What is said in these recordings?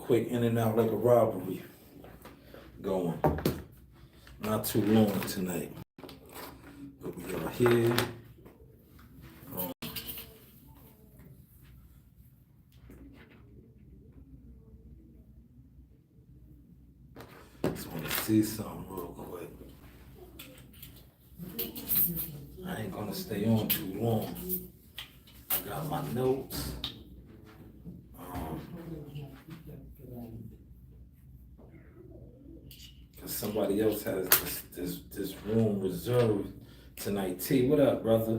quick in and out like a robbery going. Not too long tonight. But we are here. Just want to see something real quick. I ain't gonna stay on too long. I got my notes. Cause somebody else has this room reserved tonight. T, what up, brother?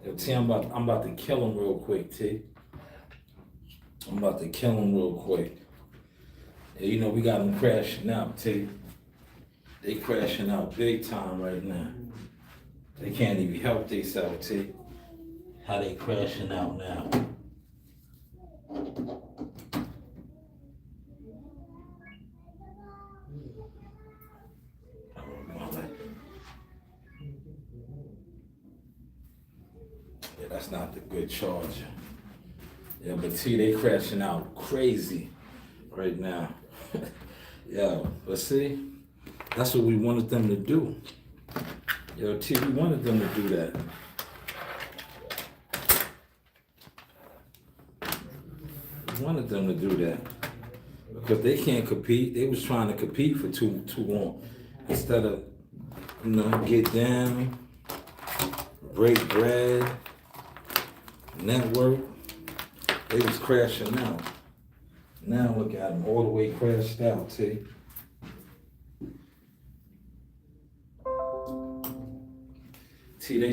Yo, T, I'm about to kill him real quick, T. I'm about to kill him real quick. Yeah, you know we got them crashing out, T. They crashing out big time right now. They can't even help themselves, T. How they crashing out now. Yeah, that's not the good charger. Yeah, but T, they crashing out crazy right now. Yeah, but see, that's what we wanted them to do. Yo, T, we wanted them to do that. We wanted them to do that. Because they can't compete. They was trying to compete for too long. Instead of, get down, break bread, network, they was crashing out. Now look at them, all the way crashed out, T. T, they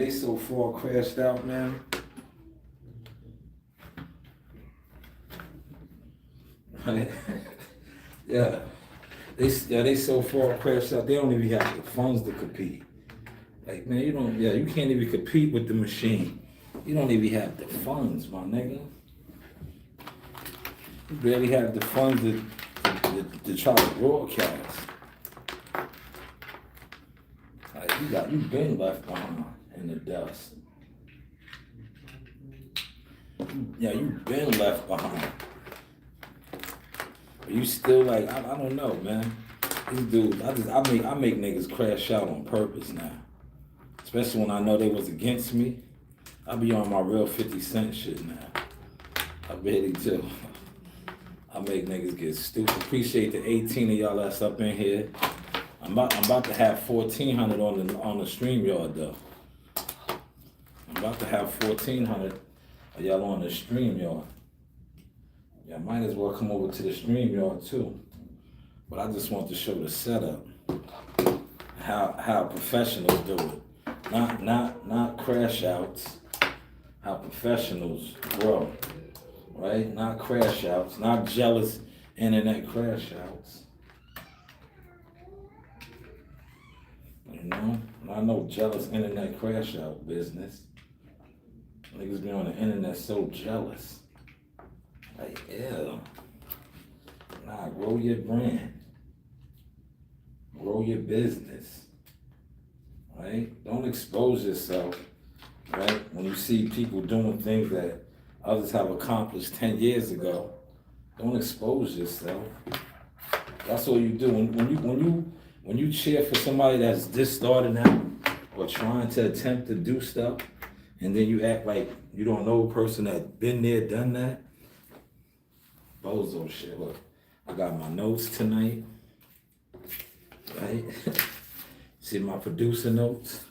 so far crashed out, man. Yeah. They so far crashed out, they don't even have the funds to compete. Like, man, you can't even compete with the machine. You don't even have the funds, my nigga. You barely have the funds to try to broadcast. Like, you've been left behind in the dust. Yeah, you've been left behind. But you still like, I don't know, man. These dudes, I make niggas crash out on purpose now. Especially when I know they was against me. I be on my real 50 Cent shit now. I really do. I make niggas get stupid. Appreciate the 18 of y'all that's up in here. I'm about to have 1,400 on the StreamYard though. I'm about to have 1,400 of y'all on the StreamYard. Yeah, might as well come over to the StreamYard too. But I just want to show the setup. How professionals do it. Not crash outs. How professionals grow. Right? Not crash outs. Not jealous internet crash outs. Not no jealous internet crash out business. Niggas be on the internet so jealous. Like, ew. Nah, grow your brand. Grow your business. Right? Don't expose yourself. Right? When you see people doing things that others have accomplished 10 years ago, don't expose yourself. That's all you do. When you cheer for somebody that's just starting out or trying to attempt to do stuff, and then you act like you don't know a person that's been there, done that, bozo shit. Look, I got my notes tonight, right? See my producer notes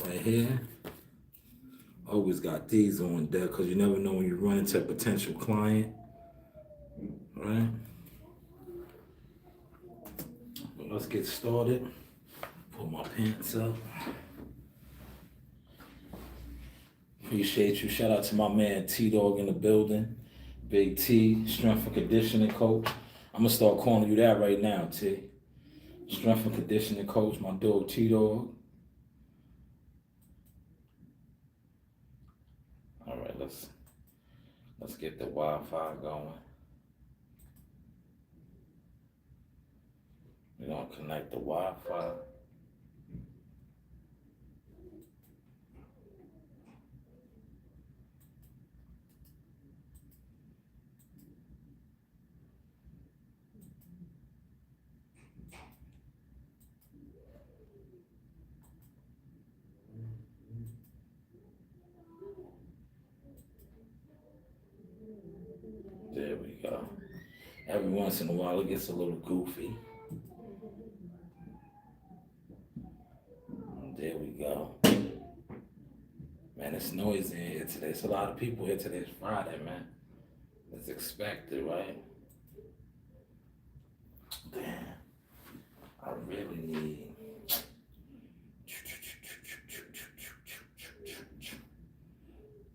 right here. Always got these on deck because you never know when you run into a potential client, right? But let's get started. Pull my pants up. Appreciate you. Shout out to my man T-Dog in the building. Big T, strength and conditioning coach. I'm gonna start calling you that right now, T. Strength and conditioning coach, my dog T-Dog. All right, let's get the Wi-Fi going. We're gonna connect the Wi-Fi. There we go. Every once in a while it gets a little goofy. There we go. Man, it's noisy in here today. It's a lot of people here today. It's Friday, man. It's expected, right? Damn. I really need.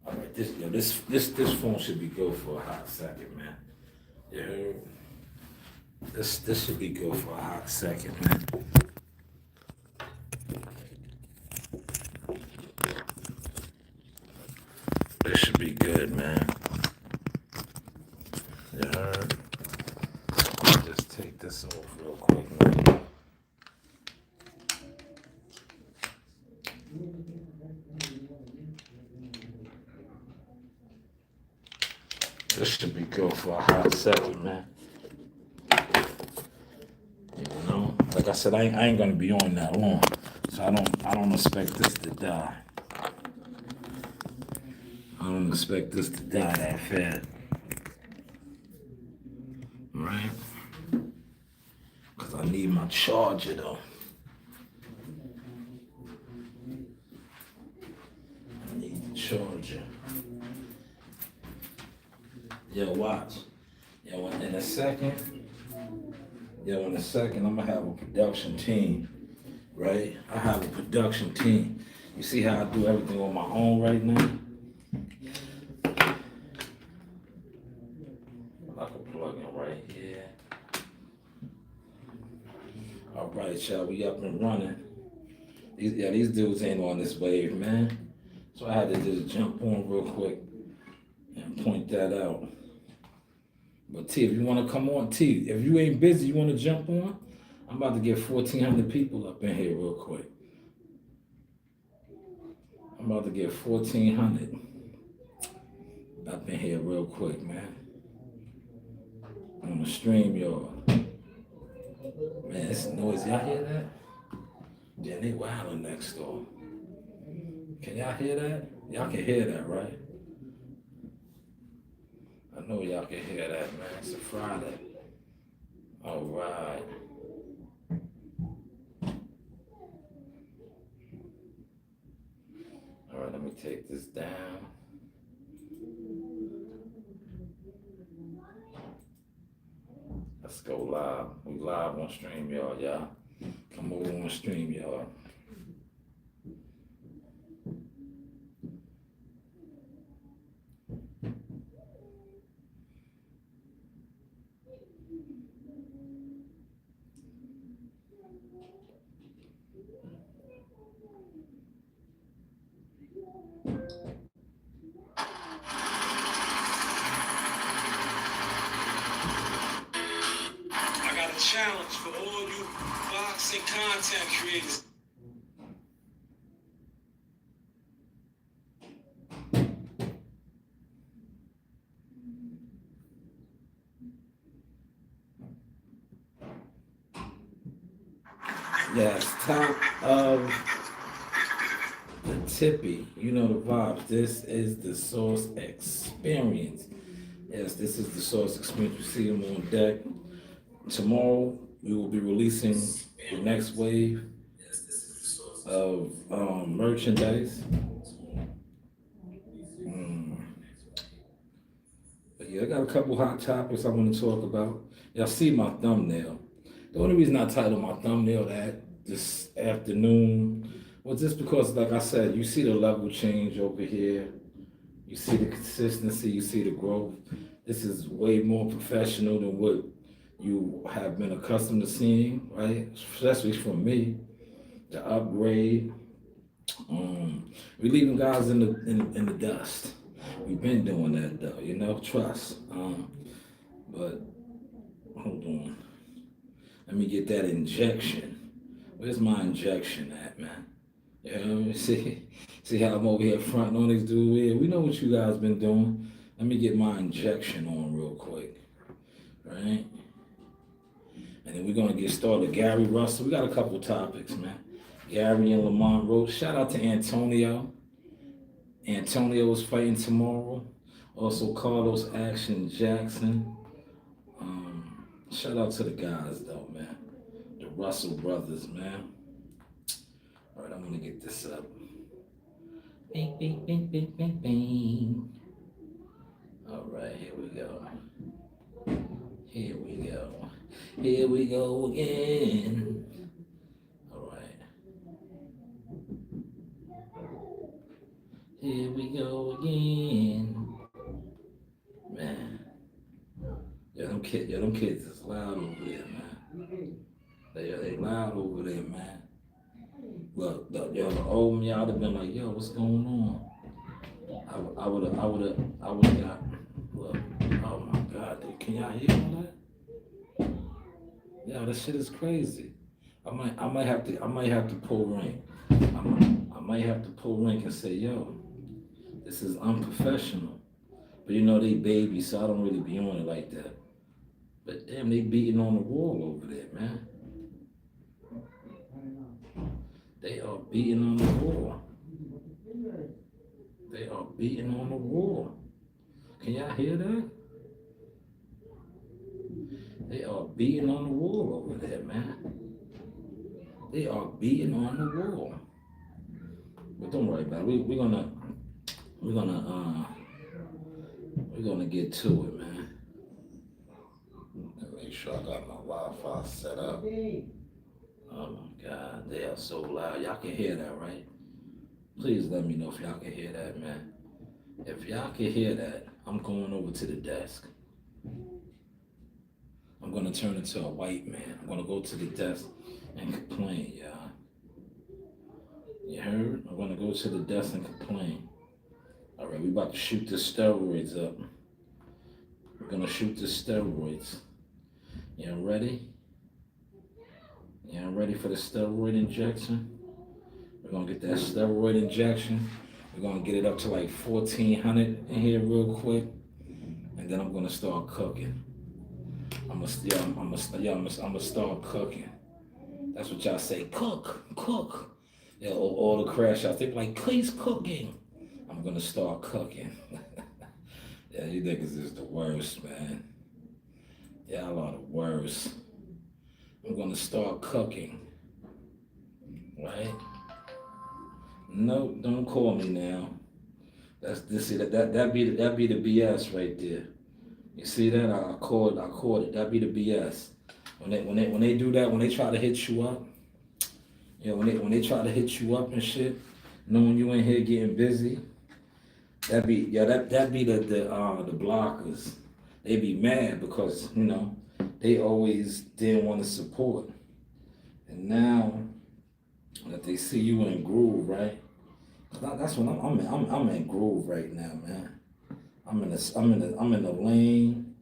All right, this phone should be good for a hot second, man. You heard? This should be good for a hot second, man. This should be good, man. You heard? Just take this off real quick, man. This should be good for a hot second, man. You know, like I said, I ain't gonna be on that long, so I don't expect this to die. I don't expect this to die that fast, right? Cause I need my charger though. I need the charger. Yo, watch. Yo, in a second, I'm gonna have a production team, right? I have a production team. You see how I do everything on my own right now? I can plug in right here. All right, y'all, we up and running. These dudes ain't on this wave, man. So I had to just jump on real quick and point that out. But T, if you want to come on, T, if you ain't busy, you want to jump on? I'm about to get 1,400 people up in here real quick. I'm about to get 1,400 up in here real quick, man. On the stream, y'all. Man, it's noisy. Y'all hear that? Yeah, they wilding next door. Can y'all hear that? Y'all can hear that, right? I know y'all can hear that, man. It's a Friday. All right. All right, let me take this down. Let's go live. We live on StreamYard, y'all. Come over on StreamYard. Challenge for all you boxing content creators. Yes, top of the tippy. You know the vibes. This is the Source Experience. Yes, this is the Source Experience. You see them on deck. Tomorrow, we will be releasing the next wave of merchandise. But yeah, I got a couple hot topics I want to talk about. Y'all see my thumbnail. The only reason I titled my thumbnail that this afternoon was just because, like I said, you see the level change over here. You see the consistency, you see the growth. This is way more professional than what you have been accustomed to seeing, right? Especially from me, the upgrade. We leaving guys in the dust. We've been doing that though, you know. Trust. But hold on. Let me get that injection. Where's my injection at, man? You know, see how I'm over here fronting on this dude here. We know what you guys been doing. Let me get my injection on real quick, right? And then we're going to get started. Gary Russell. We got a couple topics, man. Gary and Lamont Roach. Shout out to Antonio. Antonio is fighting tomorrow. Also, Carlos Action Jackson. Shout out to the guys though, man. The Russell brothers, man. All right, I'm gonna get this up. Bing, bing, bing, bing, bing, bing. All right, here we go. Here we go. Here we go again. All right. Here we go again. Man. Them kids is loud over there, man. They loud over there, man. Look, the old me, I'd have been like, yo, what's going on? I would have got, look, oh my God, dude, can y'all hear all that? Yeah, that shit is crazy. I might have to pull rank. I might have to pull rank and say, yo, this is unprofessional. But you know they babies, so I don't really be on it like that. But damn, they beating on the wall over there, man. They are beating on the wall. They are beating on the wall. Can y'all hear that? They are beating on the wall over there, man. They are beating on the wall. But don't worry about it. We're gonna get to it, man. Make sure I got my Wi-Fi set up. Oh my God, they are so loud. Y'all can hear that, right? Please let me know if y'all can hear that, man. If y'all can hear that, I'm going over to the desk. I'm gonna turn into a white man. I'm gonna go to the desk and complain, y'all. You heard? I'm gonna go to the desk and complain. All right, we about to shoot the steroids up. We're gonna shoot the steroids. Y'all ready? Y'all ready for the steroid injection? We're gonna get that steroid injection. We're gonna get it up to like 1,400 in here real quick, and then I'm gonna start cooking. I'm gonna start cooking. That's what y'all say. Cook. Yeah, all the crash outs. They be like, please cooking. I'm gonna start cooking. Yeah, you niggas is the worst, man. Y'all are the worst. I'm gonna start cooking. Right? Nope, don't call me now. That be the BS right there. You see that? I called it. That be the BS. When they do that, when they try to hit you up, you know, when they try to hit you up and shit, knowing you in here getting busy, that be the blockers. They be mad because, you know, they always didn't want to support. And now that they see you in groove, right? That's when I'm in groove right now, man. I'm in the lane.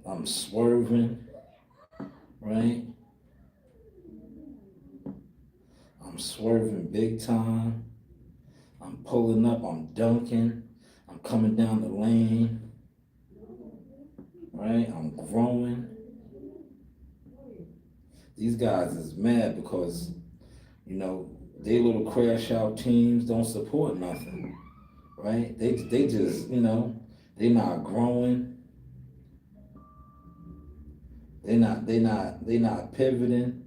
I'm swerving, right? I'm swerving big time. I'm pulling up, I'm dunking. I'm coming down the lane, right? I'm growing. These guys is mad because, you know, they little crash out teams don't support nothing, right? They just, you know, they not growing. They not pivoting,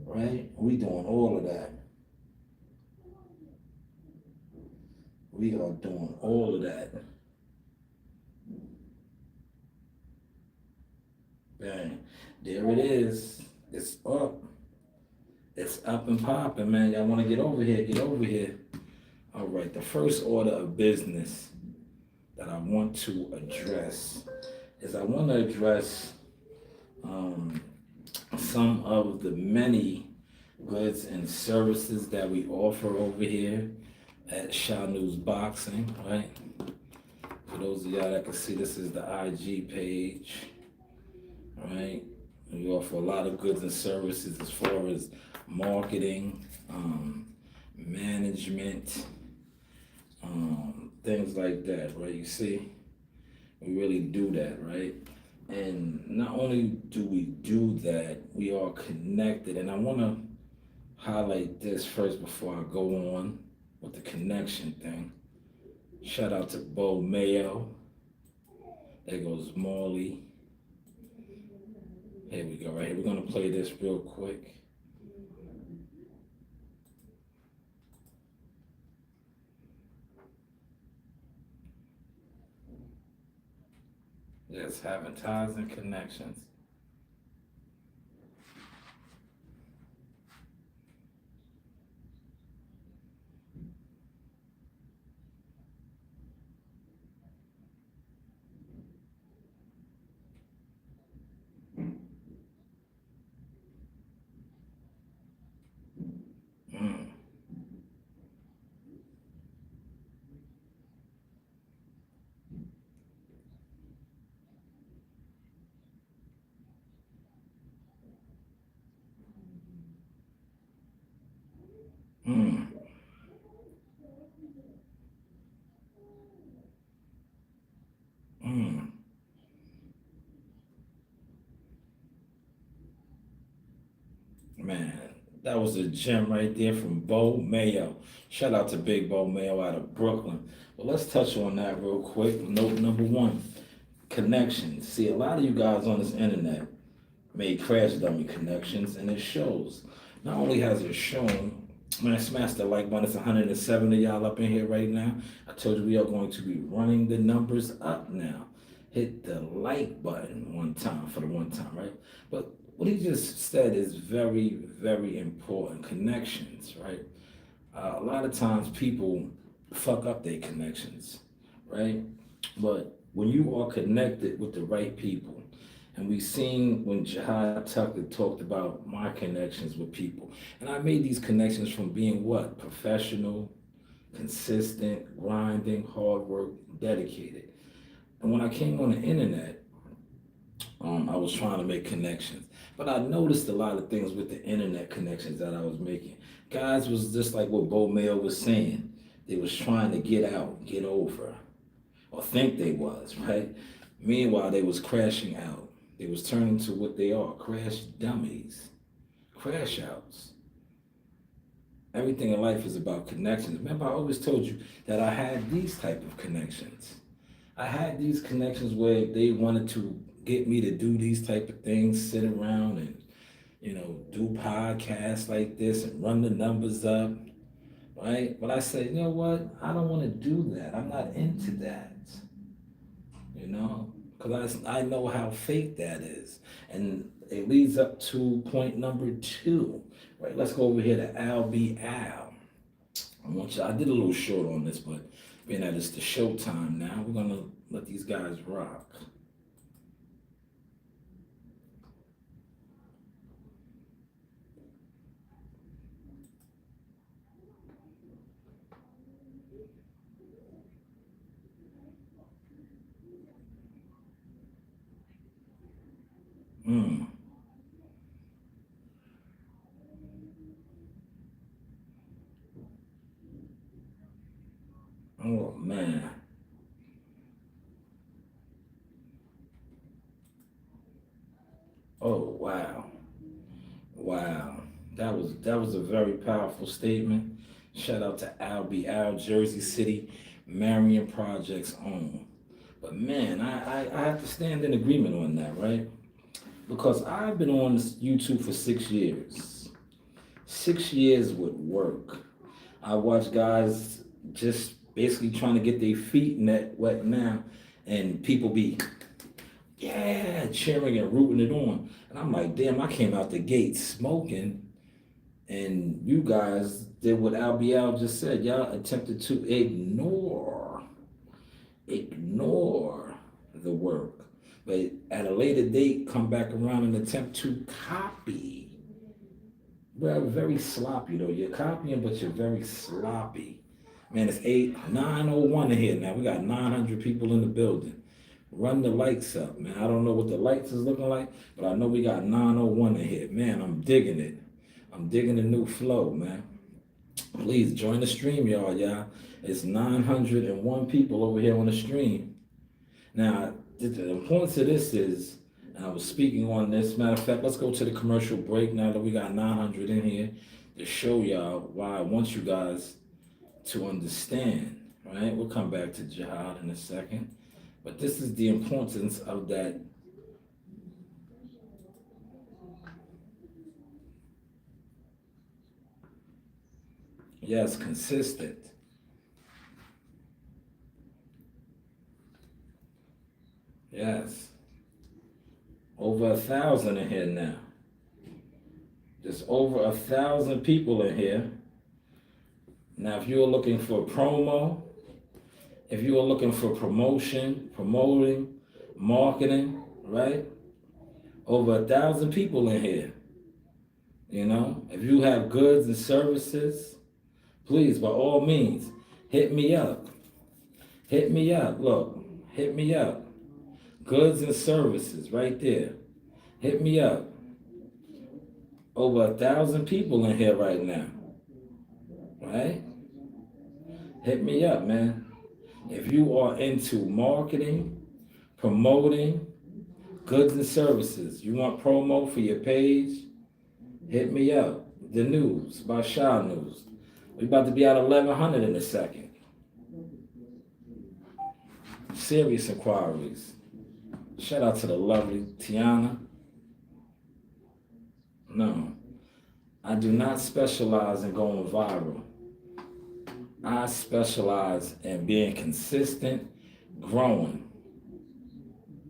right? We doing all of that. We are doing all of that. Bang. There it is. It's up. It's up and popping, man. Y'all want to get over here? Get over here. All right. The first order of business that I want to address is I want to address some of the many goods and services that we offer over here at Shanewz Boxing, right? For those of y'all that can see, this is the IG page, right? We offer a lot of goods and services as far as marketing, management, things like that, right? You see, we really do that, right? And not only do we do that, we are connected. And I want to highlight this first before I go on with the connection thing. Shout out to Bo Mayo. There goes Morley. Here we go, right here. We're gonna play this real quick. Just having ties and connections. Mm, mm, mm. Man, that was a gem right there from Bo Mayo. Shout out to Big Bo Mayo out of Brooklyn. But let's touch on that real quick. Note number one, connections. See, a lot of you guys on this internet made Crash Dummy connections, and it shows. Not only has it shown, man, smash the like button. It's 107 of y'all up in here right now. I told you we are going to be running the numbers up now. Hit the like button one time for the one time, right? But what he just said is very, very important. Connections, right? A lot of times people fuck up their connections, right? But when you are connected with the right people, and we seen when Jihad Tucker talked about my connections with people, and I made these connections from being what? Professional, consistent, grinding, hard work, dedicated. And when I came on the internet, I was trying to make connections. But I noticed a lot of things with the internet connections that I was making. Guys was just like what Bo Mail was saying. They was trying to get out, get over, or think they was, right? Meanwhile, they was crashing out. They was turning to what they are, crash dummies, crash outs. Everything in life is about connections. Remember, I always told you that I had these type of connections. I had these connections where they wanted to get me to do these type of things, sit around and, do podcasts like this and run the numbers up, right? But I said, you know what? I don't want to do that. I'm not into that, because I know how fake that is. And it leads up to point number two, right? Let's go over here to Al B. Al. I did a little short on this, but being that it's the showtime now, we're going to let these guys rock. Mm. Oh, man. Oh, wow. Wow. That was a very powerful statement. Shout out to Albie Al, Jersey City, Marion Projects own. But man, I have to stand in agreement on that, right? Because I've been on this YouTube for 6 years. 6 years with work. I watch guys just basically trying to get their feet net wet now, and people be cheering and rooting it on. And I'm like, damn, I came out the gate smoking, and you guys did what Albial just said. Y'all attempted to ignore the work. But at a later date, come back around and attempt to copy. Well, very sloppy though. You're copying, but you're very sloppy. Man, it's 9:01 in here now. We got 900 people in the building. Run the lights up, man. I don't know what the lights is looking like, but I know we got 9:01 in here. Man, I'm digging it. I'm digging the new flow, man. Please join the stream, y'all. It's 901 people over here on the stream. Now, the importance of this is, and I was speaking on this. Matter of fact, let's go to the commercial break now that we got 900 in here to show y'all why I want you guys to understand, right? We'll come back to jihad in a second. But this is the importance of that. Yes, consistent. Yes. Over 1,000 in here now. There's over 1,000 people in here. Now, if you're looking for promo, if you are looking for promotion, promoting, marketing, right? Over 1,000 people in here. You know, if you have goods and services, please, by all means, hit me up. Hit me up. Look, hit me up. Goods and services, right there. Hit me up. Over 1,000 people in here right now. Right? Hit me up, man. If you are into marketing, promoting, goods and services, you want promo for your page, hit me up. The news by Shanewz. We about to be at 1,100 in a second. Serious inquiries. Shout out to the lovely Tiana. No, I do not specialize in going viral. I specialize in being consistent, growing,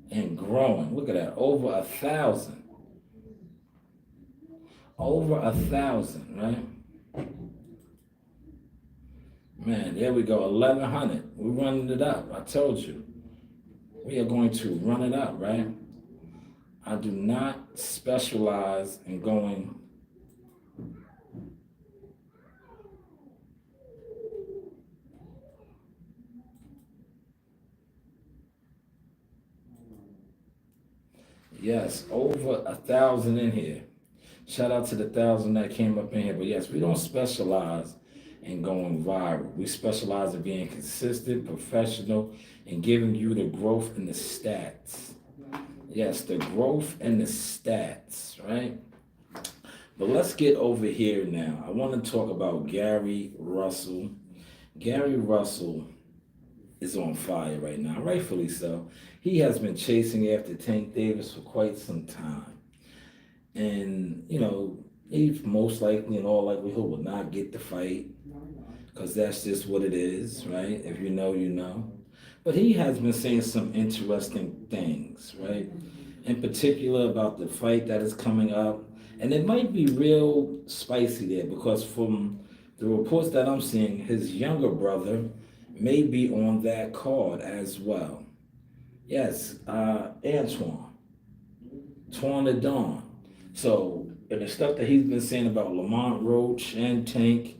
and growing. Look at that, over 1,000. Over 1,000, right? Man, there we go, 1,100. We're running it up, I told you. We are going to run it up, right? I do not specialize in going yes, over 1,000 in here. Shout out to the 1,000 that came up in here. But yes, we don't specialize in going viral. We specialize in being consistent, professional, and giving you the growth and the stats. Yes, the growth and the stats, right? But let's get over here now. I want to talk about Gary Russell. Gary Russell is on fire right now, rightfully so. He has been chasing after Tank Davis for quite some time. And, you know, he most likely, in all likelihood, will not get the fight because that's just what it is, right? If you know, you know. But he has been saying some interesting things, right? In particular about the fight that is coming up. And it might be real spicy there because from the reports that I'm seeing, his younger brother may be on that card as well. Yes, Antoine the Dawn. So, and the stuff that he's been saying about Lamont Roach and Tank,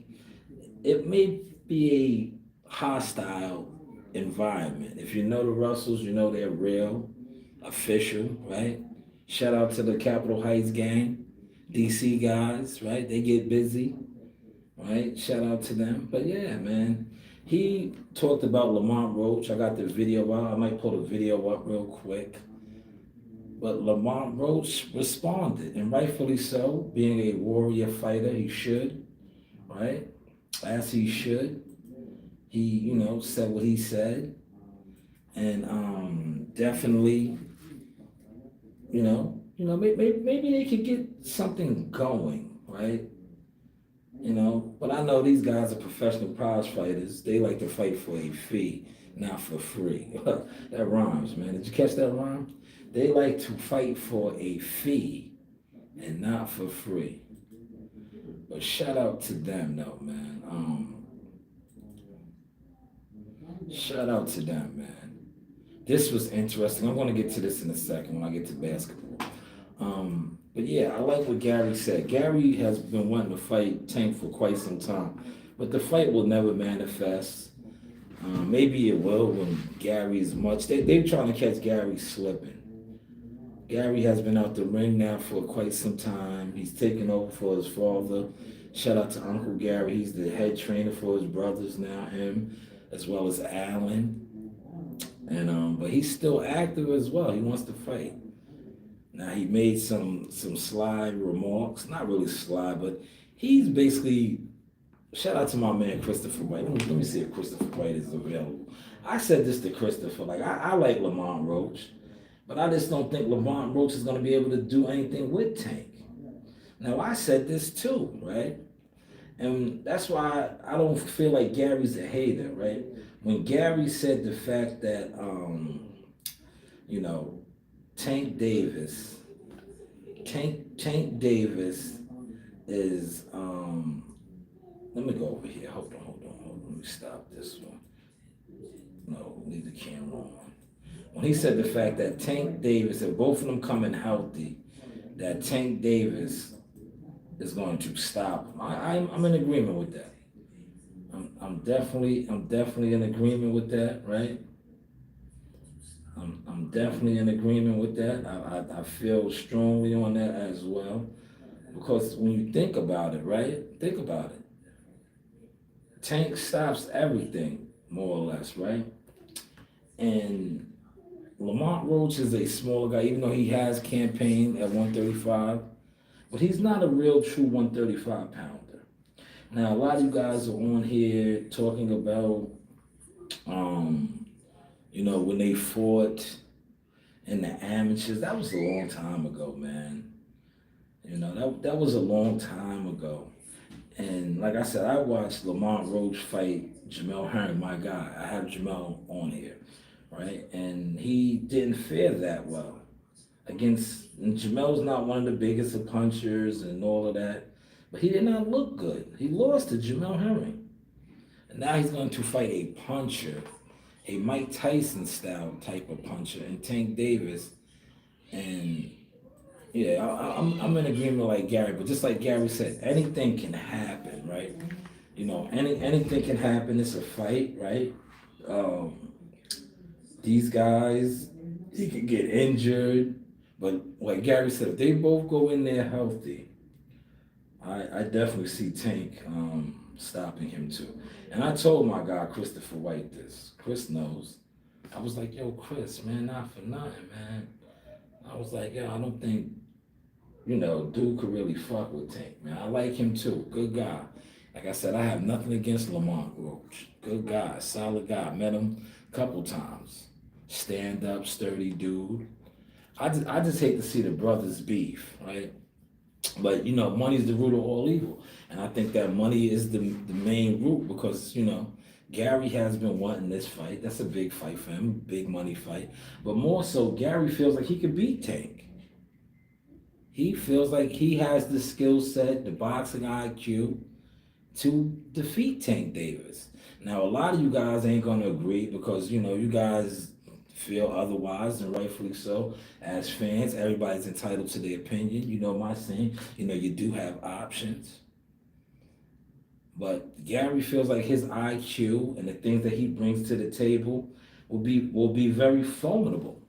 it may be a hostile environment. If you know the Russells, you know they're real, official, right? Shout out to the Capitol Heights gang, DC guys, right? They get busy, right? Shout out to them. But yeah, man, he talked about Lamont Roach. I got the video out. I might pull the video up real quick. But Lamont Roach responded, and rightfully so, being a warrior fighter, he should, right? As he should. He, you know, said what he said. And definitely, maybe they could get something going, right? You know, but I know these guys are professional prize fighters. They like to fight for a fee, not for free. That rhymes, man. Did you catch that rhyme? They like to fight for a fee and not for free. But shout out to them, though, man. Shout out to them, man. This was interesting. I'm going to get to this in a second when I get to basketball. But yeah, I like what Gary said. Gary has been wanting to fight Tank for quite some time, but the fight will never manifest. Maybe it will when Gary's much. They're trying to catch Gary slipping. Gary has been out the ring now for quite some time. He's taken over for his father. Shout out to Uncle Gary. He's the head trainer for his brothers now, him, as well as Alan. And but he's still active as well. He wants to fight. Now he made some sly remarks, not really sly, but he's basically Shout out to my man Christopher White. Let me see if Christopher White is available. I said this to Christopher. Like I like Lamont Roach, but I just don't think Lamont Roach is going to be able to do anything with Tank. Now I said this too, right? And that's why I don't feel like Gary's a hater, right? When Gary said the fact that, you know, Tank Davis, Tank Davis is, let me go over here. Hold on. Let me stop this one. No, leave the camera on. When he said the fact that Tank Davis, if both of them coming healthy, that Tank Davis is going to stop him. I'm in agreement with that. I'm definitely in agreement with that, right? I'm definitely in agreement with that. I feel strongly on that as well. Because when you think about it, right? Think about it. Tank stops everything, more or less, right? And Lamont Roach is a smaller guy, even though he has campaigned at 135, but he's not a real true 135 pounder. Now, a lot of you guys are on here talking about, when they fought in the amateurs. That was a long time ago, man. That was a long time ago. And like I said, I watched Lamont Roach fight Jamel Herring, my guy. I have Jamel on here, right? And he didn't fare that well and Jamel's not one of the biggest of punchers and all of that, but he did not look good. He lost to Jamel Herring. And now he's going to fight a puncher, a Mike Tyson style type of puncher, and Tank Davis. And yeah, I'm in agreement like Gary, but just like Gary said, anything can happen, right? Anything can happen. It's a fight, right? These guys, he could get injured, but like Gary said, if they both go in there healthy, I definitely see Tank stopping him too. And I told my guy Christopher White this. Chris knows. I was like, yo, Chris, man, not for nothing, man. I was like, yo, I don't think, dude could really fuck with Tank, man. I like him too. Good guy. Like I said, I have nothing against Lamont Roach. Good guy, solid guy. Met him a couple times. Stand up, sturdy dude. I just hate to see the brothers beef, right? But money's the root of all evil. And I think that money is the main root because, Gary has been wanting this fight. That's a big fight for him, big money fight. But more so, Gary feels like he could beat Tank. He feels like he has the skill set, the boxing IQ to defeat Tank Davis. Now, a lot of you guys ain't going to agree because, you guys feel otherwise, and rightfully so. As fans, everybody's entitled to their opinion. You know my saying. You do have options. But Gary feels like his IQ and the things that he brings to the table will be very formidable.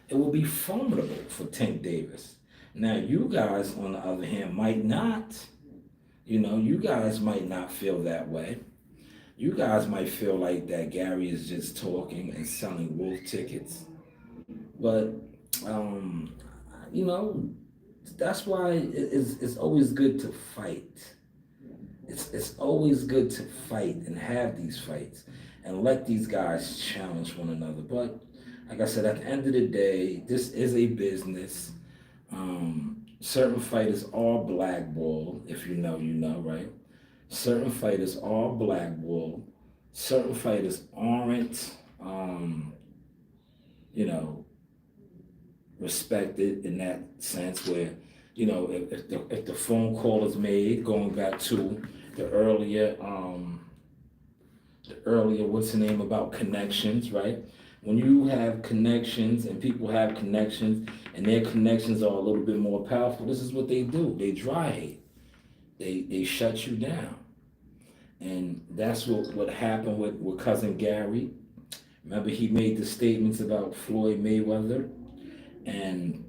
It will be formidable for Tank Davis. Now, you guys, on the other hand, might not. You guys might not feel that way. You guys might feel like that Gary is just talking and selling wolf tickets. But, that's why it's always good to fight. It's always good to fight and have these fights and let these guys challenge one another. But like I said, at the end of the day, this is a business. Certain fighters are blackballed. If you know, right? Certain fighters are blackballed. Certain fighters aren't, respected in that sense where, if the phone call is made, going back to the earlier, what's the name about connections, right? When you have connections and people have connections and their connections are a little bit more powerful, this is what they do. They dry hate. They shut you down. And that's what happened with cousin Gary. Remember, he made the statements about Floyd Mayweather and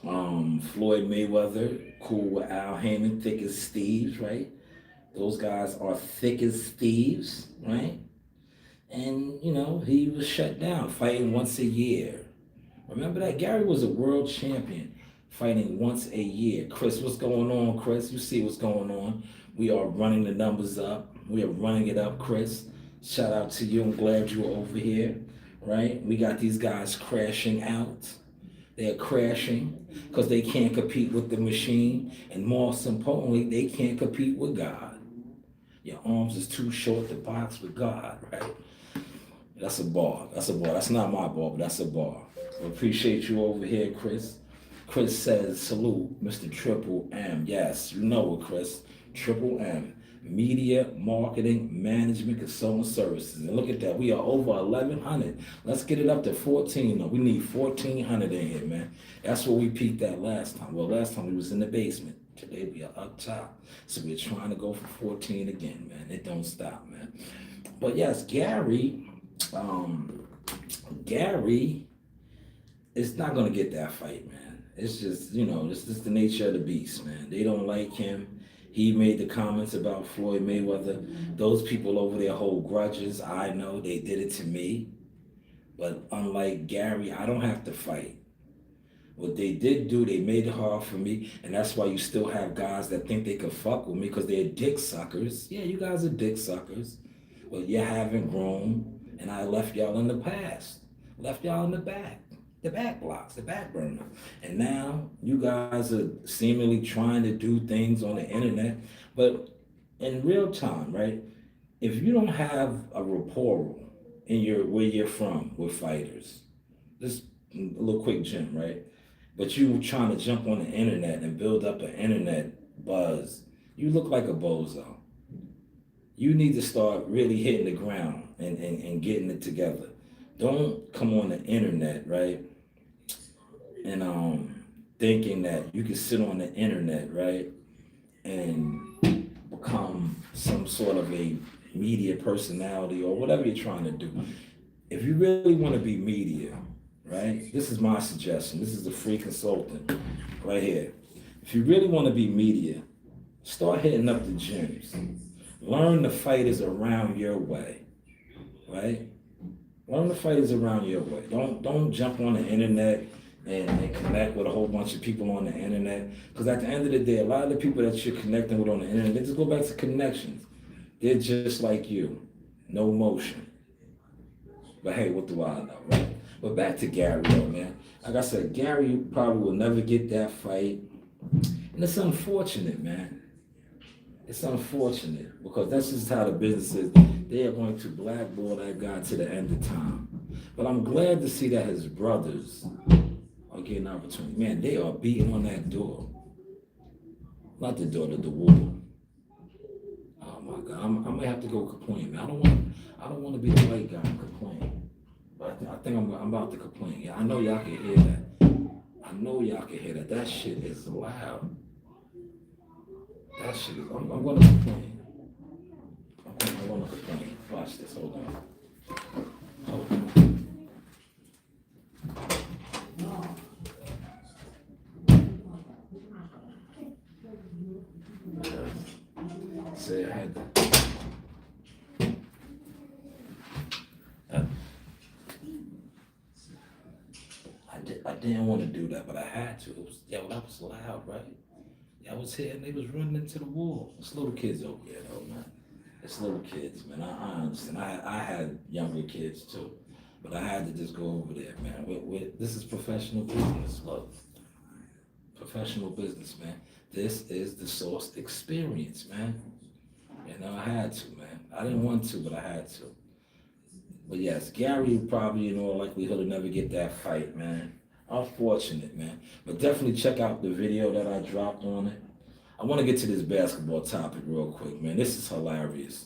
Floyd Mayweather, cool with Al Heyman, thick as thieves, right? Those guys are thick as thieves, right? And, he was shut down, fighting once a year. Remember that? Gary was a world champion, fighting once a year. Chris, what's going on, Chris? You see what's going on. We are running the numbers up. We are running it up, Chris. Shout out to you. I'm glad you were over here, right? We got these guys crashing out. They're crashing because they can't compete with the machine. And most importantly, they can't compete with God. Your arms is too short to box with God, right? That's a bar. That's a bar. That's not my bar, but that's a bar. We appreciate you over here, Chris. Chris says, salute, Mr. Triple M. Yes, you know it, Chris. Triple M. Media, marketing, management, consulting services. And look at that. We are over 1,100. Let's get it up to 14. No, we need 1,400 in here, man. That's where we peaked at last time. Well, last time we was in the basement. Today we are up top. So we're trying to go for 14 again, man. It don't stop, man. But yes, Gary is not going to get that fight, man. It's just, it's just the nature of the beast, man. They don't like him. He made the comments about Floyd Mayweather. Those people over there hold grudges. I know they did it to me. But unlike Gary, I don't have to fight. What they did do, they made it hard for me. And that's why you still have guys that think they could fuck with me because they're dick suckers. Yeah, you guys are dick suckers. But you haven't grown. And I left y'all in the past. Left y'all in the back blocks, the back burner. And now you guys are seemingly trying to do things on the internet. But in real time, right? If you don't have a rapport in where you're from with fighters, just a little quick gym, right? But you trying to jump on the internet and build up an internet buzz, you look like a bozo. You need to start really hitting the ground and getting it together. Don't come on the internet, right? And thinking that you can sit on the internet, right? And become some sort of a media personality or whatever you're trying to do. If you really want to be media, right? This is my suggestion. This is the free consultant right here. If you really want to be media, start hitting up the gyms. Learn the fighters around your way, right? Learn the fighters around your way. Don't jump on the internet and connect with a whole bunch of people on the internet. Because at the end of the day, a lot of the people that you're connecting with on the internet, they just go back to connections. They're just like you. No motion. But hey, what do I know, right? But back to Gary, though, man. Like I said, Gary probably will never get that fight. And it's unfortunate, man. It's unfortunate because that's just how the business is. They are going to blackball that guy to the end of time. But I'm glad to see that his brothers are getting an opportunity. Man, they are beating on that door. Not the door, the wall. Oh my God, I might have to go complain, man. I don't want to be the white guy and complain. But I think I'm about to complain. Yeah, I know y'all can hear that. I know y'all can hear that. That shit is loud. That shit is, I'm going to complain. I'm going to complain. Watch this, hold on. Hold on. Say I had to. I didn't want to do that, but I had to. That was loud, right? I was here and they was running into the wall. It's little kids over there, though, man. It's little kids, man. I understand. I had younger kids too, but I had to just go over there, man. This is professional business, look. Professional business, man. This is the Source experience, man. I had to, man. I didn't want to, but I had to. But yes, Gary probably in all likelihood will never get that fight, man. Unfortunate, man. But definitely check out the video that I dropped on it. I want to get to this basketball topic real quick, man. This is hilarious.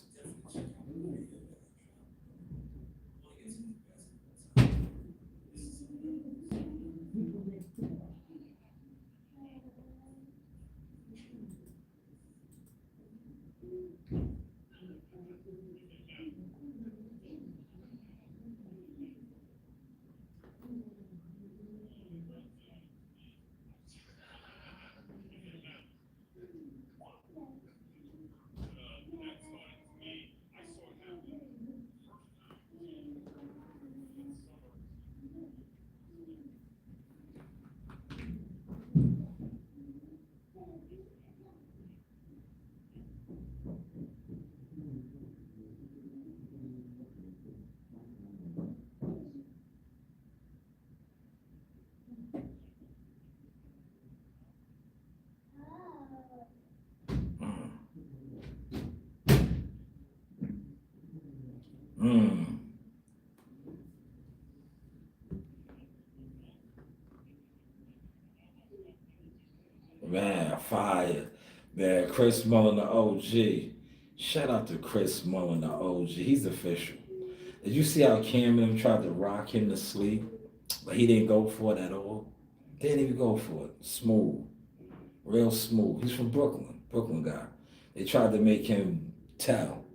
Mm, man, fire. Man, Chris Mullen, the OG. Shout out to Chris Mullen, the OG. He's official. Did you see how Cameron tried to rock him to sleep? But he didn't go for it at all. Didn't even go for it. Smooth. Real smooth. He's from Brooklyn. Brooklyn guy. They tried to make him tell.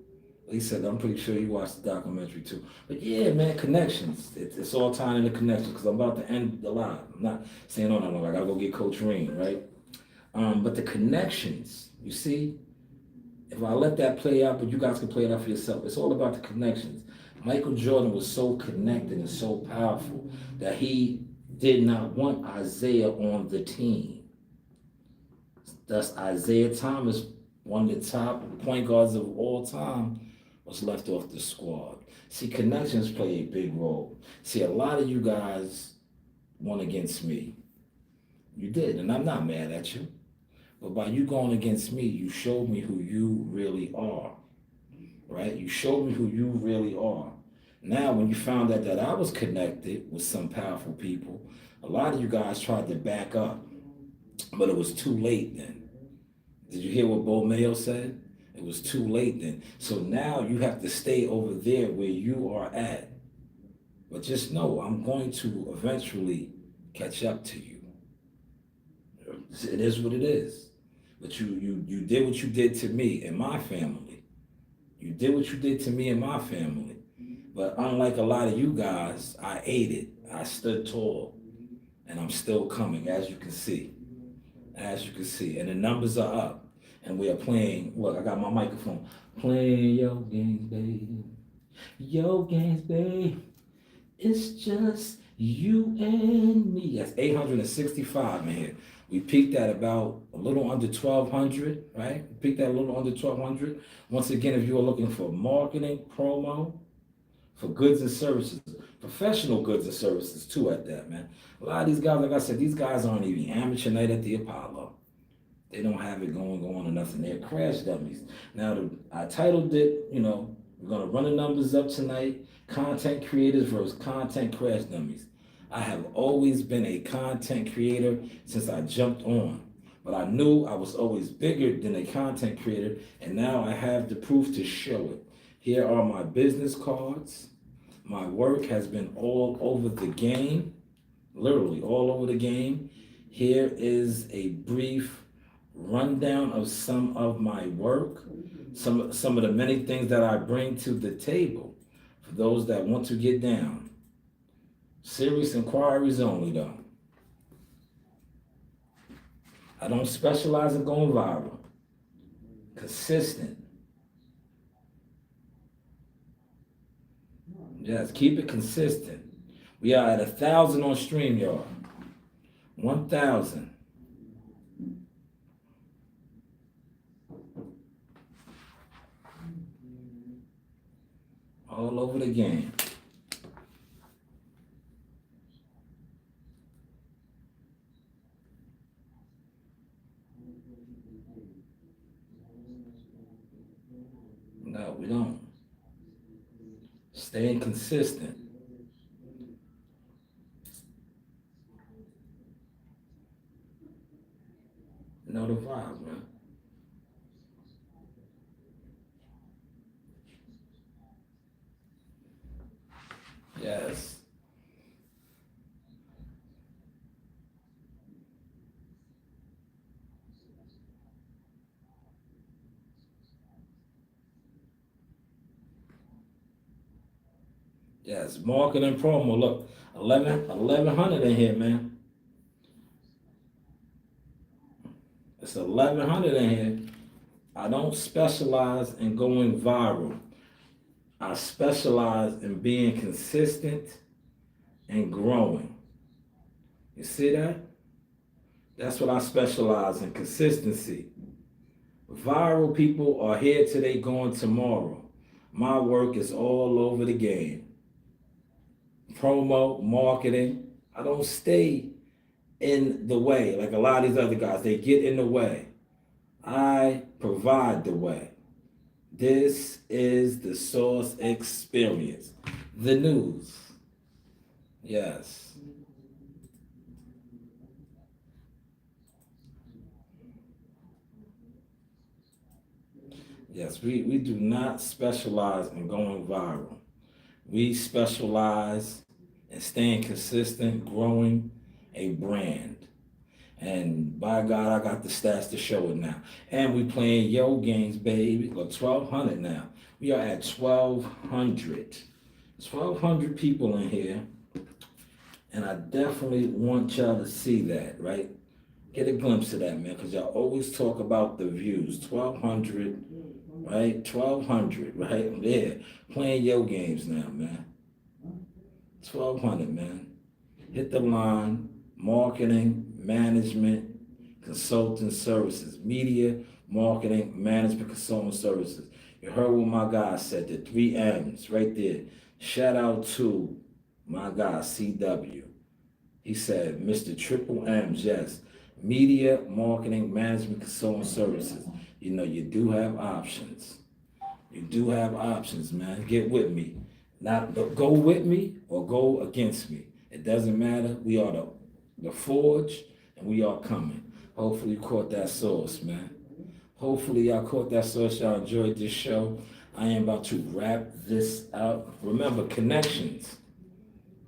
He said, I'm pretty sure you watched the documentary too. But yeah, man, connections. It's all tying into connections because I'm about to end the live. I'm not saying, oh, no, I got to go get Coach Ream, right? But the connections, you see, if I let that play out, but you guys can play it out for yourself, it's all about the connections. Michael Jordan was so connected and so powerful that he did not want Isaiah on the team. Thus, Isaiah Thomas, one of the top point guards of all time, was left off the squad. See, connections play a big role. See, a lot of you guys went against me. You did, and I'm not mad at you. But by you going against me, you showed me who you really are, right? You showed me who you really are. Now, when you found out that I was connected with some powerful people, a lot of you guys tried to back up, but it was too late then. Did you hear what Bo Mayo said? It was too late then. So now you have to stay over there where you are at. But just know, I'm going to eventually catch up to you. It is what it is. But you did what you did to me and my family. You did what you did to me and my family. But unlike a lot of you guys, I ate it. I stood tall. And I'm still coming, as you can see. As you can see. And the numbers are up. And we are playing, look, I got my microphone. Playing your games, baby. Your games, baby. It's just you and me. That's 865 in here. We peaked at about a little under 1,200, right? We peaked at a little under 1,200. Once again, if you are looking for marketing, promo, for goods and services, professional goods and services too at that, man. A lot of these guys, like I said, these guys aren't even amateur night at the Apollo. They don't have it going on or nothing. They're Crash Dummies. Now, I titled it, we're going to run the numbers up tonight. Content creators versus content crash dummies. I have always been a content creator since I jumped on. But I knew I was always bigger than a content creator, and now I have the proof to show it. Here are my business cards. My work has been all over the game, literally all over the game. Here is a brief rundown of some of my work, some of the many things that I bring to the table for those that want to get down. Serious inquiries only, though. I don't specialize in going viral. Consistent. Yes, keep it consistent. We are at 1,000 on StreamYard. 1,000. All over the game. No, we don't. Staying consistent. You know the vibe, man. Yes. Yes. Marketing promo. Look, 1,100 in here, man. It's 1,100 in here. I don't specialize in going viral. I specialize in being consistent and growing. You see that? That's what I specialize in, consistency. Viral people are here today, going tomorrow. My work is all over the game. Promo, marketing. I don't stay in the way like a lot of these other guys. They get in the way. I provide the way. This is the Source Experience. The news. Yes. Yes, we do not specialize in going viral. We specialize in staying consistent, growing a brand. And by God, I got the stats to show it now. And we playing yo games, baby. Look, 1,200 now. We are at 1,200. 1,200 people in here. And I definitely want y'all to see that, right? Get a glimpse of that, man, because y'all always talk about the views. 1,200, right? 1,200, right? Yeah. Playing yo games now, man. 1,200, man. Hit the line. Marketing, management, consulting services. Media, marketing, management, consulting services. You heard what my guy said, the 3 M's right there. Shout out to my guy, CW. He said, Mr. Triple M's, yes. Media, marketing, management, consulting services. You know, you do have options. You do have options, man. Get with me. Not go with me or go against me. It doesn't matter. We are the forge, and we are coming. Hopefully you caught that sauce, man. Hopefully y'all caught that sauce. Y'all enjoyed this show. I am about to wrap this out. Remember, connections.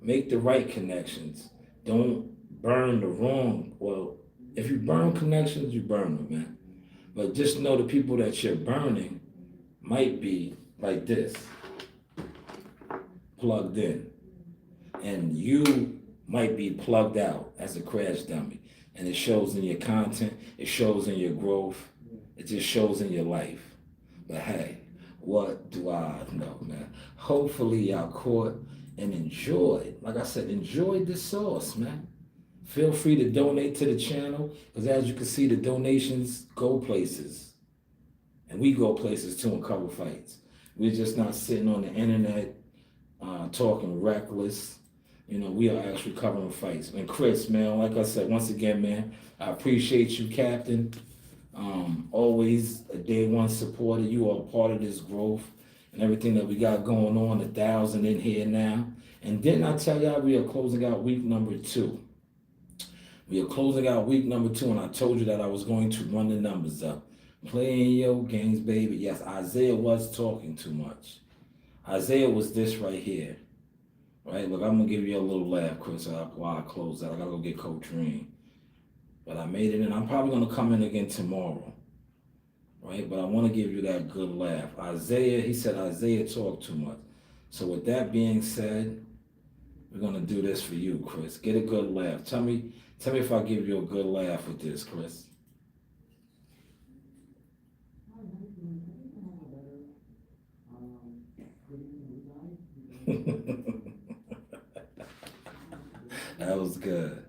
Make the right connections. Don't burn the wrong. Well, if you burn connections, you burn them, man. But just know the people that you're burning might be like this, plugged in. And you might be plugged out as a crash dummy. And it shows in your content, it shows in your growth, it just shows in your life. But hey, what do I know, man? Hopefully y'all caught and enjoyed. Like I said, enjoy this sauce, man. Feel free to donate to the channel, because as you can see, the donations go places. And we go places too and cover fights. We're just not sitting on the internet talking reckless. You know, we are actually covering fights. And Chris, man, like I said, once again, man, I appreciate you, Captain. Always a day one supporter. You are part of this growth and everything that we got going on. 1,000 in here now. And didn't I tell y'all we are closing out week number 2? We are closing out week number 2, and I told you that I was going to run the numbers up. Playing your games, baby. Yes, Isaiah was talking too much. Isaiah was this right here. Right, look, I'm gonna give you a little laugh, Chris, while I close out. I gotta go get Coach Green. But I made it in. I'm probably gonna come in again tomorrow. Right? But I wanna give you that good laugh. Isaiah, he said Isaiah talked too much. So with that being said, we're gonna do this for you, Chris. Get a good laugh. Tell me if I give you a good laugh with this, Chris. That was good.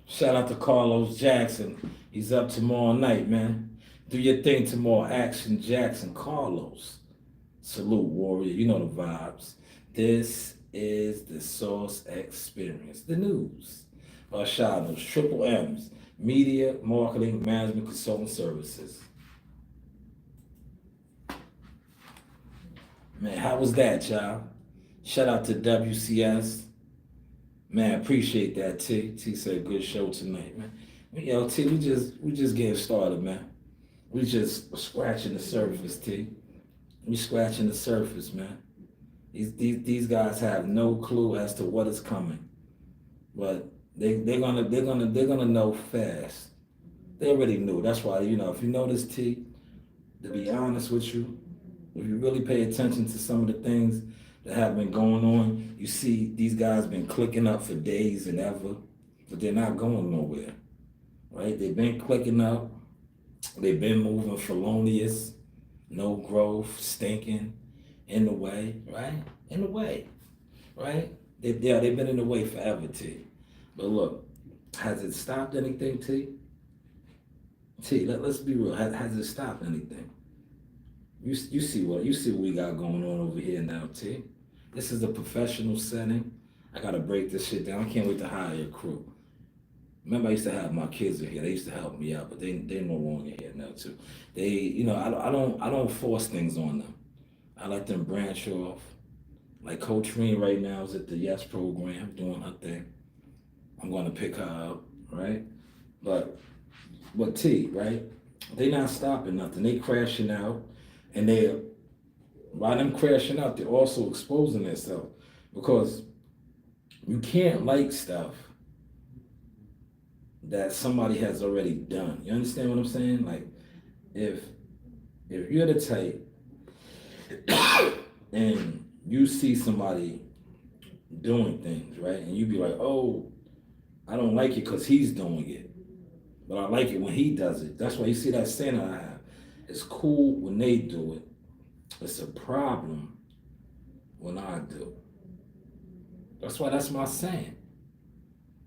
Shout out to Carlos Jackson. He's up tomorrow night, man. Do your thing tomorrow. Action Jackson. Carlos. Salute, warrior. You know the vibes. This is the Source Experience. The news. Shanewz. Triple M's. Media, marketing, management, consulting services. Man, how was that, y'all? Shout out to WCS. Man, appreciate that, T. T said good show tonight, man. Yo, T, we just getting started, man. We just scratching the surface, T. We scratching the surface, man. These guys have no clue as to what is coming, but they're gonna know fast. They already knew. That's why, if you notice, T, to be honest with you, if you really pay attention to some of the things that have been going on, you see these guys been clicking up for days and ever, but they're not going nowhere, right? They've been clicking up. They've been moving felonious, no growth, stinking, in the way, right? In the way, right? They've been in the way forever, T. But look, has it stopped anything, T? T, let's be real. Has it stopped anything? You see what we got going on over here now, T. This is a professional setting. I gotta break this shit down. I can't wait to hire a crew. Remember, I used to have my kids in here. They used to help me out, but they're no longer here now too. I don't force things on them. I let them branch off. Like Coach Reen right now is at the Yes program doing her thing. I'm gonna pick her up, right? But T, right? They not stopping nothing. They crashing out, and by them crashing out, they're also exposing themselves because you can't like stuff that somebody has already done. You understand what I'm saying? Like, if you're the type and you see somebody doing things, right, and you be like, oh, I don't like it because he's doing it, but I like it when he does it. That's why you see that saying I have. It's cool when they do it. It's a problem when I do. That's why that's my saying.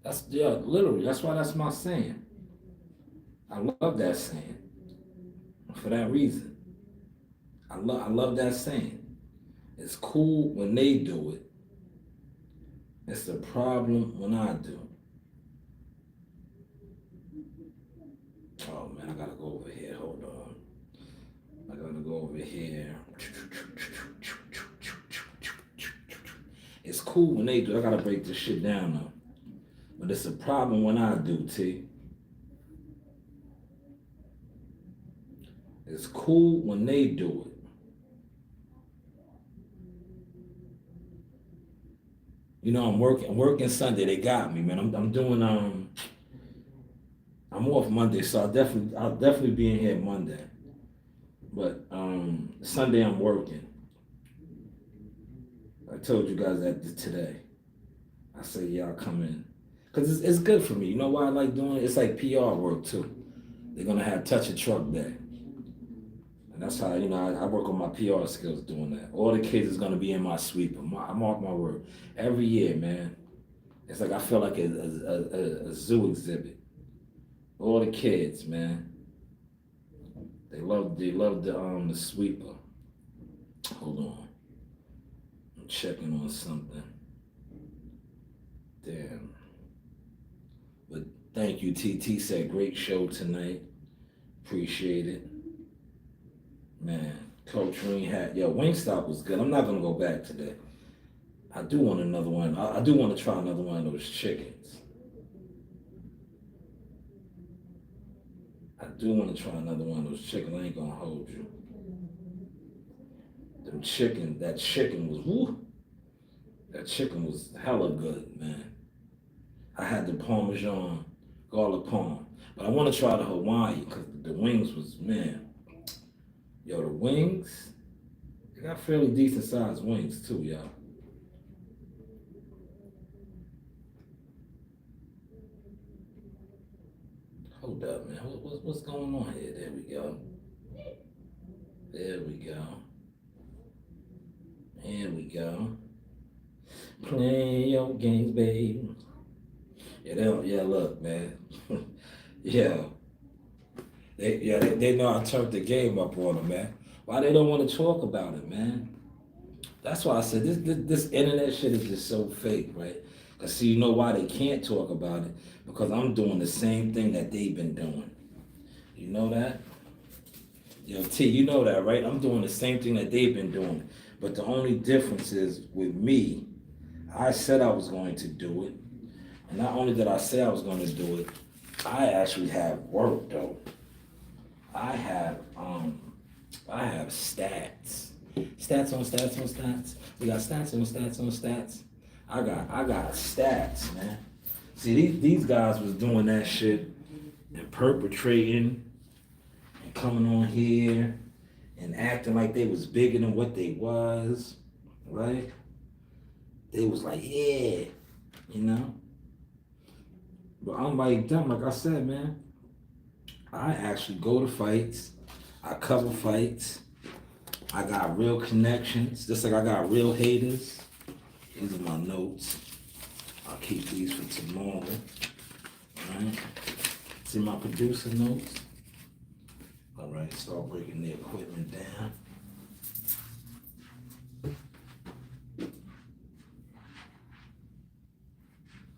Literally, that's why that's my saying. I love that saying. For that reason. I love that saying. It's cool when they do it. It's a problem when I do. Oh man, I gotta go over here. Hold on. I gotta go over here. It's cool when they do. I gotta break this shit down though. But it's a problem when I do, T. It's cool when they do it. I'm working Sunday. They got me, man. I'm doing I'm off Monday, so I'll definitely be in here Monday. But Sunday I'm working. I told you guys that today. I say y'all come in. Because it's good for me. You know why I like doing it? It's like PR work too. They're going to have touch a truck day. And that's how, I work on my PR skills doing that. All the kids is going to be in my sweeper. I mark my word. Every year, man. It's like I feel like a zoo exhibit. All the kids, man. They love the sweeper. Hold on. I'm checking on something. Damn. But thank you, TT said great show tonight. Appreciate it. Man, Coach Reen had Wingstop was good. I'm not gonna go back today. I do want another one. I do want to try another one of those chickens. I do want to try another one of those chickens. I ain't gonna hold you. That chicken was woo. That chicken was hella good, man. I had the Parmesan garlic parm. But I want to try the Hawaii because the wings was, man. Yo, the wings, they got fairly decent sized wings too, y'all. Hold up, man. What's going on here? There we go. There we go. Here we go. Play your games, baby. Yeah, look, man. Yeah. They know I turned the game up on them, man. Why they don't want to talk about it, man? That's why I said this internet shit is just so fake, right? Because see, you know why they can't talk about it? Because I'm doing the same thing that they've been doing. You know that? Yo, T, you know that, right? I'm doing the same thing that they've been doing. But the only difference is with me, I said I was going to do it. And not only did I say I was gonna do it, I actually have work though. I have stats. Stats on stats on stats. We got stats on stats on stats. I got stats, man. See, these guys was doing that shit and perpetrating and coming on here and acting like they was bigger than what they was, right? They was like, yeah, you know? But I'm like them, like I said, man. I actually go to fights. I cover fights. I got real connections, just like I got real haters. These are my notes. I'll keep these for tomorrow. All right. See my producer notes. All right, start breaking the equipment down.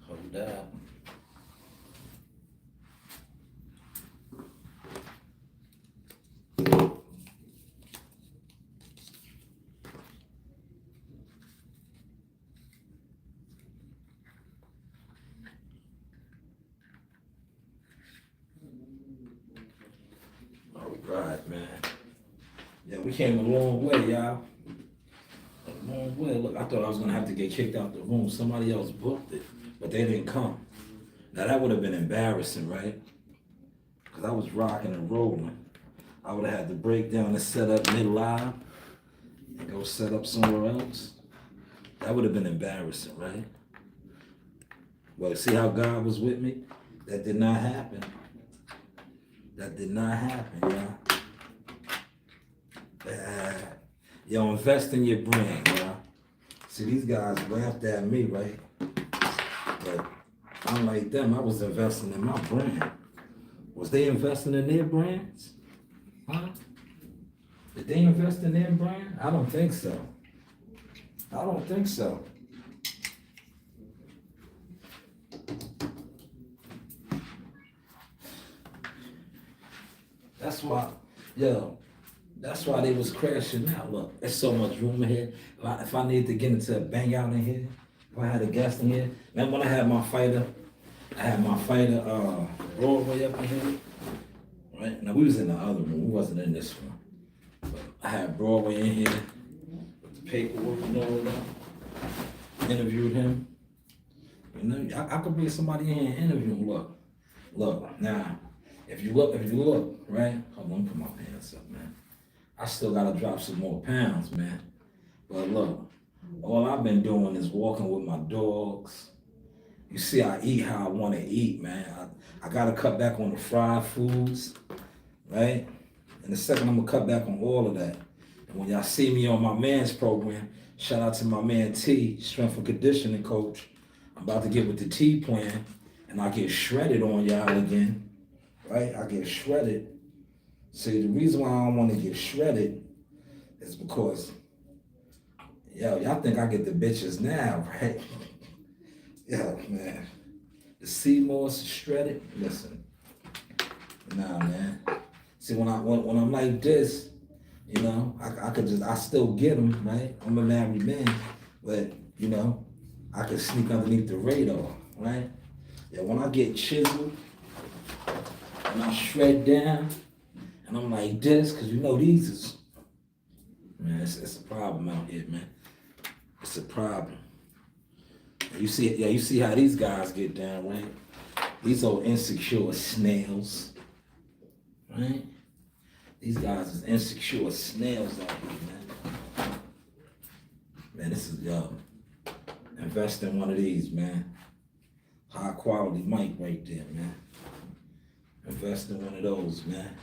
Hold up. Right, man. Yeah, we came a long way, y'all. A long way. Look, I thought I was gonna have to get kicked out the room. Somebody else booked it, but they didn't come. Now that would have been embarrassing, right? Because I was rocking and rolling. I would have had to break down and set up mid-live and go set up somewhere else. That would have been embarrassing, right? Well, see how God was with me? That did not happen. That did not happen, y'all. Yo, invest in your brand, y'all. See, these guys laughed at me, right? But I'm like them, I was investing in my brand. Was they investing in their brands? Huh? Did they invest in their brand? I don't think so. I don't think so. That's why, yo, that's why they was crashing out. Look, there's so much room in here. If I need to get into a bang out in here, if I had a guest in here, remember when I had my fighter Broadway up in here, right? Now we was in the other room, we wasn't in this one. But I had Broadway in here with the paperwork and all of that. Interviewed him. You know, I could bring somebody in here and interview him. Look, now. If you look, right? Hold on, put my pants up, man. I still gotta drop some more pounds, man. But look, all I've been doing is walking with my dogs. You see, I eat how I wanna eat, man. I gotta cut back on the fried foods, right? In a second, I'm gonna cut back on all of that. And when y'all see me on my man's program, shout out to my man T, strength and conditioning coach. I'm about to get with the T plan, and I get shredded on y'all again. Right? I get shredded. See, the reason why I don't want to get shredded is because, yo, y'all think I get the bitches now, right? Yo, man. The Seymour's shredded. Listen. Nah, man. See, when I'm like this, you know, I still get them, right? I'm a married man, but, you know, I can sneak underneath the radar, right? Yeah, when I get chiseled, and I shred down, and I'm like this, because you know these is, man, it's a problem out here, man. It's a problem. You see how these guys get down, right? These old insecure snails, right? These guys is insecure snails out here, man. Man, this is, invest in one of these, man. High quality mic right there, man. Invest in one of those, man.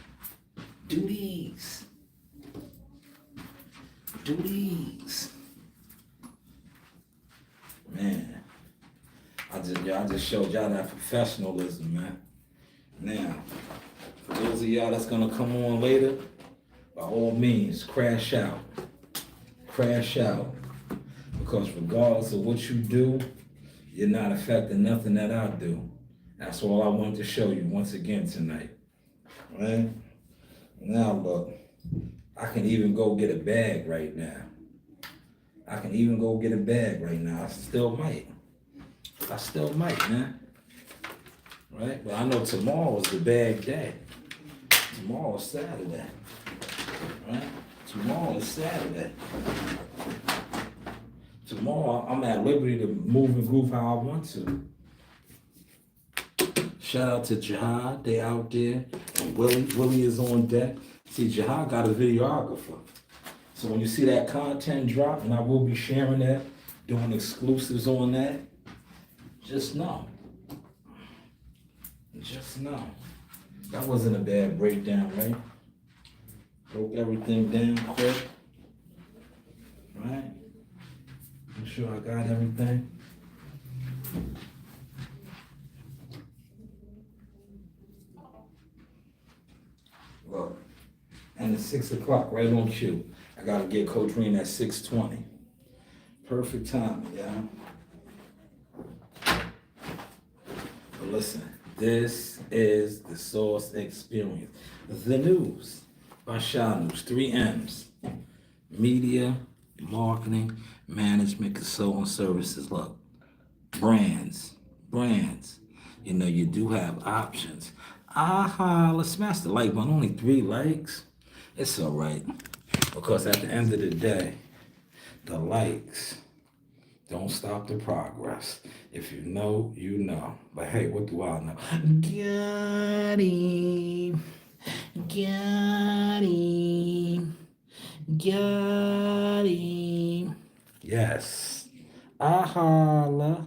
Do these. Do these. Man. I just showed y'all that professionalism, man. Now, for those of y'all that's gonna come on later, by all means, crash out. Crash out. Because regardless of what you do, you're not affecting nothing that I do. That's all I wanted to show you once again tonight. Right? Now look, I can even go get a bag right now. I still might. I still might, man. Right? But I know tomorrow's the bad day. Tomorrow's Saturday. Right? Tomorrow is Saturday. Tomorrow I'm at liberty to move and groove how I want to. Shout out to Jihad, they out there. And Willie is on deck. See, Jihad got a videographer. So when you see that content drop, and I will be sharing that, doing exclusives on that, just know. Just know. That wasn't a bad breakdown, right? Broke everything down quick. Right? Make sure I got everything. Look, and it's 6 o'clock, right on cue. I gotta get Coach Green at 6:20. Perfect timing, yeah. But listen, this is the Source Experience. The news by Shanewz, 3 M's. Media, marketing, management, consulting services. Look, brands. You know, you do have options. Aha, let's smash the like button. Only 3 likes. It's all right. Because at the end of the day, the likes don't stop the progress. If you know, you know. But hey, what do I know? Got him. Got him. Got him. Yes. I holla.